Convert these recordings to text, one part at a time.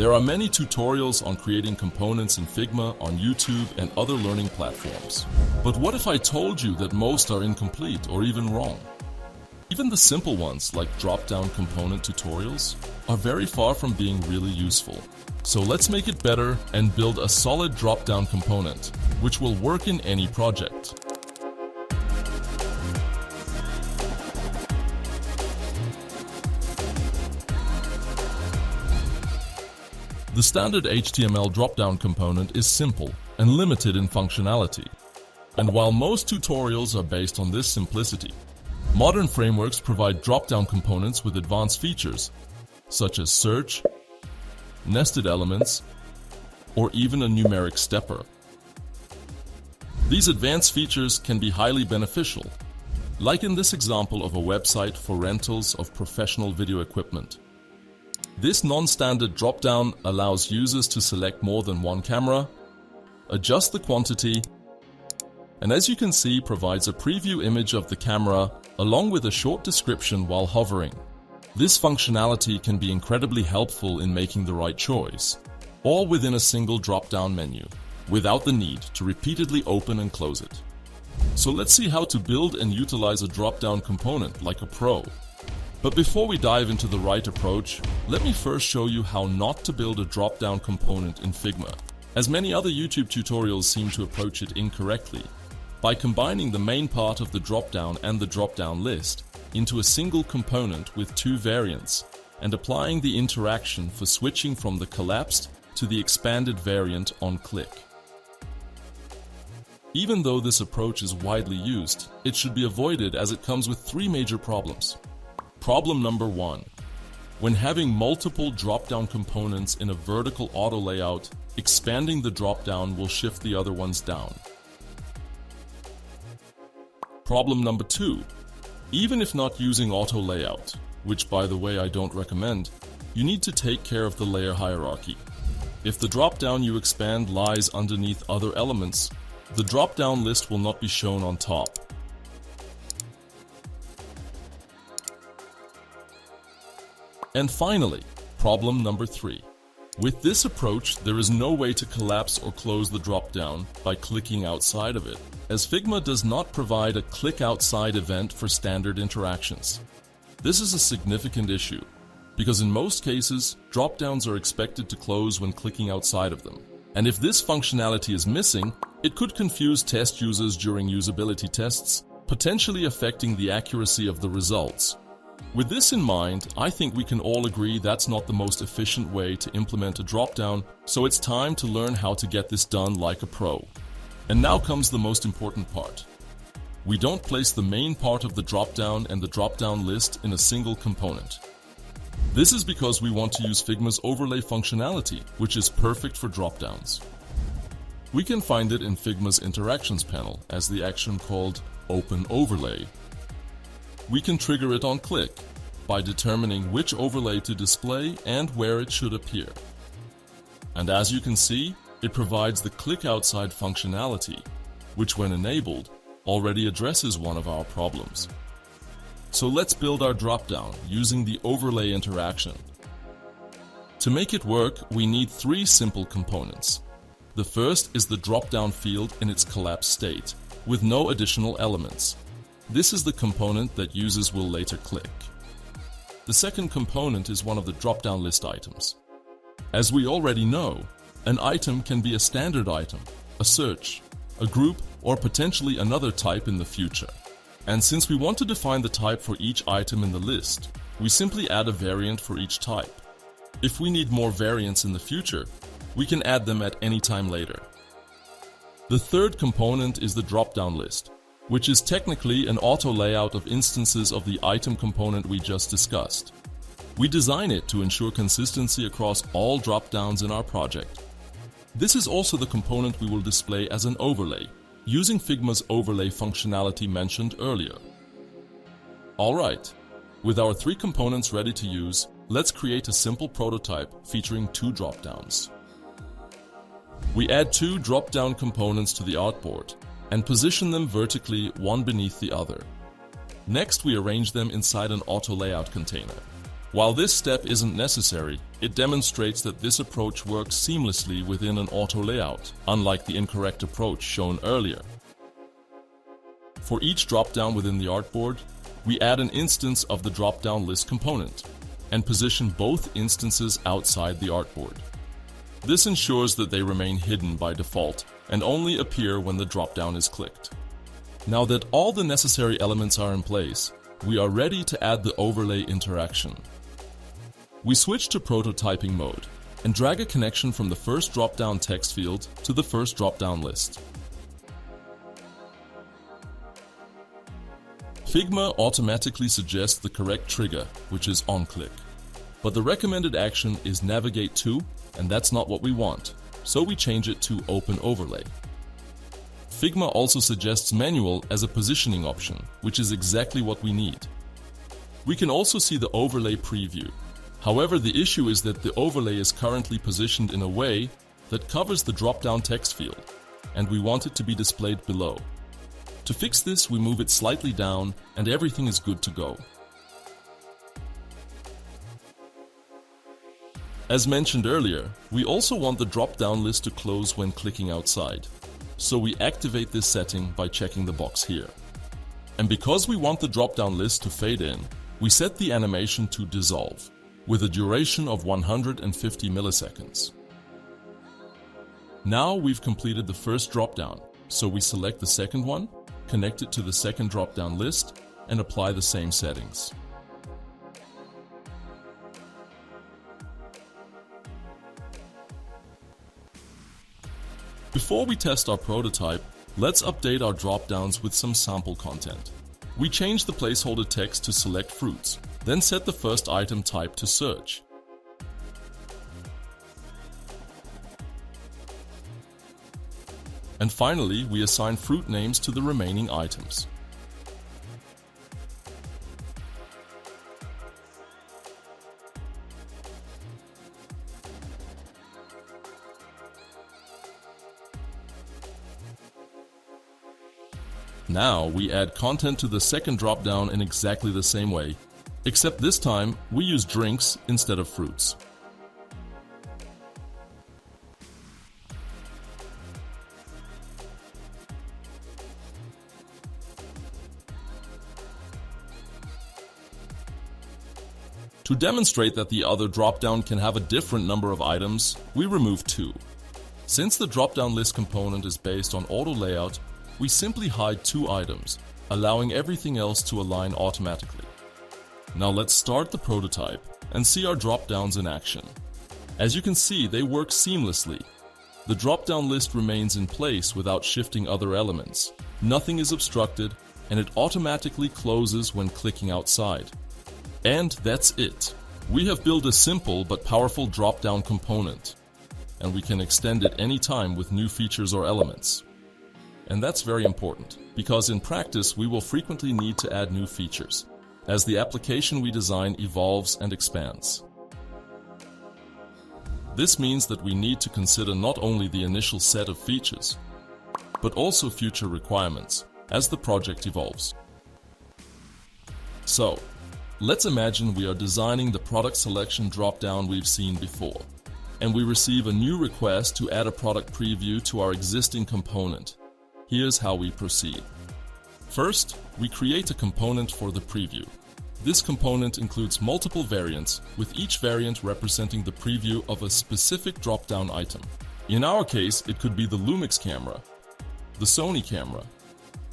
There are many tutorials on creating components in Figma on YouTube and other learning platforms. But what if I told you that most are incomplete or even wrong? Even the simple ones, like drop-down component tutorials, are very far from being really useful. So let's make it better and build a solid drop-down component, which will work in any project. The standard HTML drop-down component is simple and limited in functionality. And while most tutorials are based on this simplicity, modern frameworks provide drop-down components with advanced features, such as search, nested elements, or even a numeric stepper. These advanced features can be highly beneficial, like in this example of a website for rentals of professional video equipment. This non-standard drop-down allows users to select more than one camera, adjust the quantity, and as you can see, provides a preview image of the camera along with a short description while hovering. This functionality can be incredibly helpful in making the right choice, all within a single drop-down menu, without the need to repeatedly open and close it. So let's see how to build and utilize a drop-down component like a pro. But before we dive into the right approach, let me first show you how not to build a drop-down component in Figma, as many other YouTube tutorials seem to approach it incorrectly, by combining the main part of the drop-down and the drop-down list into a single component with two variants, and applying the interaction for switching from the collapsed to the expanded variant on click. Even though this approach is widely used, it should be avoided as it comes with three major problems. Problem number 1. When having multiple drop-down components in a vertical auto layout, expanding the drop-down will shift the other ones down. Problem number 2. Even if not using auto layout, which by the way I don't recommend, you need to take care of the layer hierarchy. If the drop-down you expand lies underneath other elements, the drop-down list will not be shown on top. And finally, problem number 3. With this approach, there is no way to collapse or close the drop-down by clicking outside of it, as Figma does not provide a click outside event for standard interactions. This is a significant issue, because in most cases, drop-downs are expected to close when clicking outside of them. And if this functionality is missing, it could confuse test users during usability tests, potentially affecting the accuracy of the results. With this in mind, I think we can all agree that's not the most efficient way to implement a drop-down, so it's time to learn how to get this done like a pro. And now comes the most important part. We don't place the main part of the drop-down and the drop-down list in a single component. This is because we want to use Figma's overlay functionality, which is perfect for drop-downs. We can find it in Figma's Interactions panel as the action called Open Overlay. We can trigger it on click by determining which overlay to display and where it should appear. And as you can see, it provides the click outside functionality, which when enabled, already addresses one of our problems. So let's build our drop-down using the overlay interaction. To make it work, we need 3 simple components. The first is the drop-down field in its collapsed state, with no additional elements. This is the component that users will later click. The second component is one of the drop-down list items. As we already know, an item can be a standard item, a search, a group, or potentially another type in the future. And since we want to define the type for each item in the list, we simply add a variant for each type. If we need more variants in the future, we can add them at any time later. The third component is the drop-down list, which is technically an auto layout of instances of the item component we just discussed. We design it to ensure consistency across all drop-downs in our project. This is also the component we will display as an overlay, using Figma's overlay functionality mentioned earlier. Alright, with our 3 components ready to use, let's create a simple prototype featuring 2 drop-downs. We add 2 drop-down components to the artboard and position them vertically one beneath the other. Next, we arrange them inside an auto layout container. While this step isn't necessary, it demonstrates that this approach works seamlessly within an auto layout, unlike the incorrect approach shown earlier. For each dropdown within the artboard, we add an instance of the dropdown list component and position both instances outside the artboard. This ensures that they remain hidden by default and only appear when the dropdown is clicked. Now that all the necessary elements are in place, we are ready to add the overlay interaction. We switch to prototyping mode and drag a connection from the first dropdown text field to the first dropdown list. Figma automatically suggests the correct trigger, which is onClick. But the recommended action is navigate to, and that's not what we want, so we change it to open overlay. Figma also suggests manual as a positioning option, which is exactly what we need. We can also see the overlay preview. However, the issue is that the overlay is currently positioned in a way that covers the drop-down text field, and we want it to be displayed below. To fix this, we move it slightly down and everything is good to go. As mentioned earlier, we also want the drop-down list to close when clicking outside. So we activate this setting by checking the box here. And because we want the drop-down list to fade in, we set the animation to dissolve, with a duration of 150 milliseconds. Now we've completed the first drop-down, so we select the second one, connect it to the second drop-down list, and apply the same settings. Before we test our prototype, let's update our drop-downs with some sample content. We change the placeholder text to select fruits, then set the first item type to search. And finally, we assign fruit names to the remaining items. Now we add content to the second dropdown in exactly the same way, except this time we use drinks instead of fruits. To demonstrate that the other dropdown can have a different number of items, we remove 2. Since the dropdown list component is based on auto layout, we simply hide 2 items, allowing everything else to align automatically. Now let's start the prototype and see our dropdowns in action. As you can see, they work seamlessly. The dropdown list remains in place without shifting other elements. Nothing is obstructed, and it automatically closes when clicking outside. And that's it. We have built a simple but powerful drop-down component, and we can extend it anytime with new features or elements. And that's very important, because in practice we will frequently need to add new features, as the application we design evolves and expands. This means that we need to consider not only the initial set of features, but also future requirements as the project evolves. So, let's imagine we are designing the product selection drop-down we've seen before, and we receive a new request to add a product preview to our existing component. Here's how we proceed. First, we create a component for the preview. This component includes multiple variants, with each variant representing the preview of a specific drop-down item. In our case, it could be the Lumix camera, the Sony camera,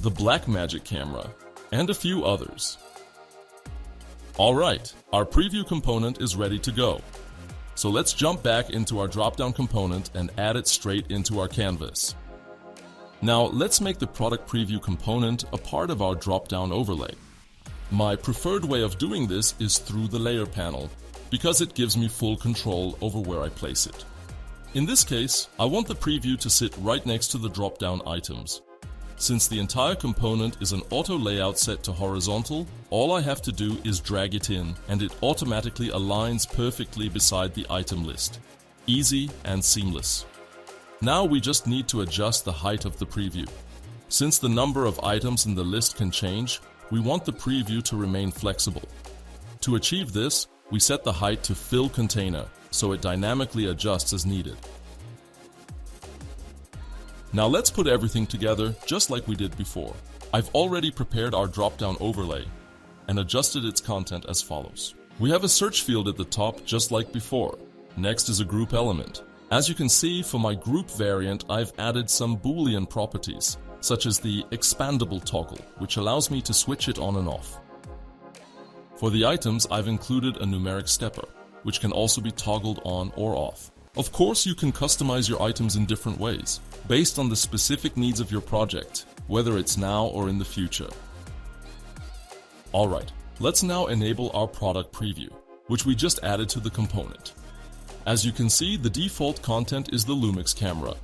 the Blackmagic camera, and a few others. Alright, our preview component is ready to go. So let's jump back into our drop-down component and add it straight into our canvas. Now let's make the product preview component a part of our drop-down overlay. My preferred way of doing this is through the layer panel, because it gives me full control over where I place it. In this case, I want the preview to sit right next to the drop-down items. Since the entire component is an auto layout set to horizontal, all I have to do is drag it in and it automatically aligns perfectly beside the item list. Easy and seamless. Now we just need to adjust the height of the preview. Since the number of items in the list can change, we want the preview to remain flexible. To achieve this, we set the height to fill container so it dynamically adjusts as needed. Now let's put everything together just like we did before. I've already prepared our drop-down overlay and adjusted its content as follows. We have a search field at the top just like before. Next is a group element. As you can see, for my group variant, I've added some Boolean properties, such as the expandable toggle, which allows me to switch it on and off. For the items, I've included a numeric stepper, which can also be toggled on or off. Of course, you can customize your items in different ways, based on the specific needs of your project, whether it's now or in the future. Alright, let's now enable our product preview, which we just added to the component. As you can see, the default content is the Lumix camera.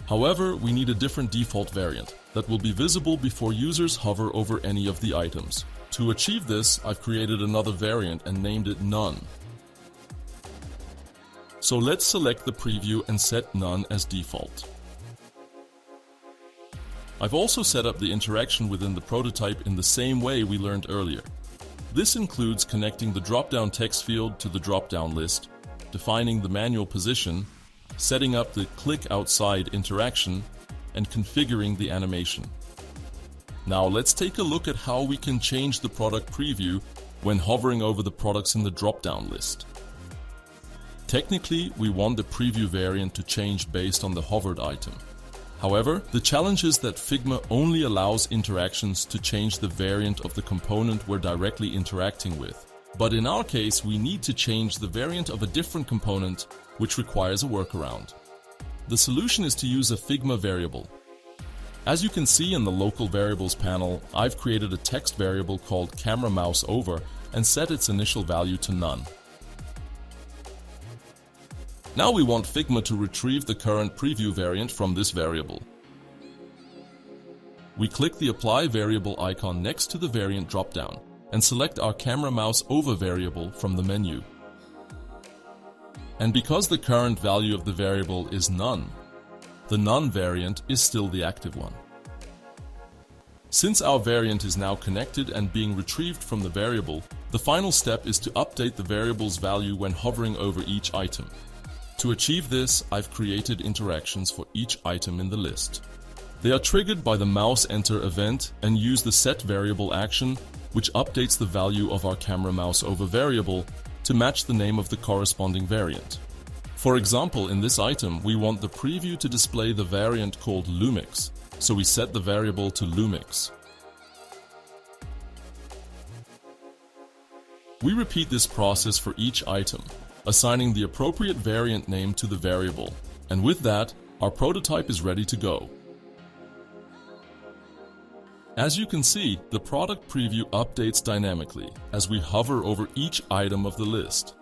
However, we need a different default variant that will be visible before users hover over any of the items. To achieve this, I've created another variant and named it None. So let's select the preview and set None as default. I've also set up the interaction within the prototype in the same way we learned earlier. This includes connecting the drop-down text field to the drop-down list, defining the manual position, setting up the click outside interaction, and configuring the animation. Now let's take a look at how we can change the product preview when hovering over the products in the drop-down list. Technically, we want the preview variant to change based on the hovered item. However, the challenge is that Figma only allows interactions to change the variant of the component we're directly interacting with. But in our case, we need to change the variant of a different component, which requires a workaround. The solution is to use a Figma variable. As you can see in the local variables panel, I've created a text variable called camera mouse over and set its initial value to none. Now we want Figma to retrieve the current preview variant from this variable. We click the apply variable icon next to the variant dropdown and select our camera mouse over variable from the menu. And because the current value of the variable is none, the none variant is still the active one. Since our variant is now connected and being retrieved from the variable, the final step is to update the variable's value when hovering over each item. To achieve this, I've created interactions for each item in the list. They are triggered by the mouse enter event and use the set variable action, which updates the value of our camera mouse over variable to match the name of the corresponding variant. For example, in this item, we want the preview to display the variant called Lumix, so we set the variable to Lumix. We repeat this process for each item, assigning the appropriate variant name to the variable, and with that, our prototype is ready to go. As you can see, the product preview updates dynamically as we hover over each item of the list.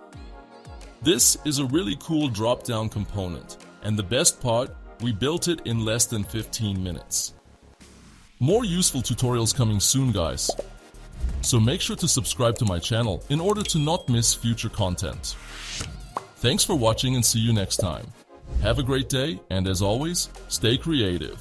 This is a really cool drop-down component, and the best part, we built it in less than 15 minutes. More useful tutorials coming soon, guys. So make sure to subscribe to my channel in order to not miss future content. Thanks for watching and see you next time. Have a great day, and as always, stay creative.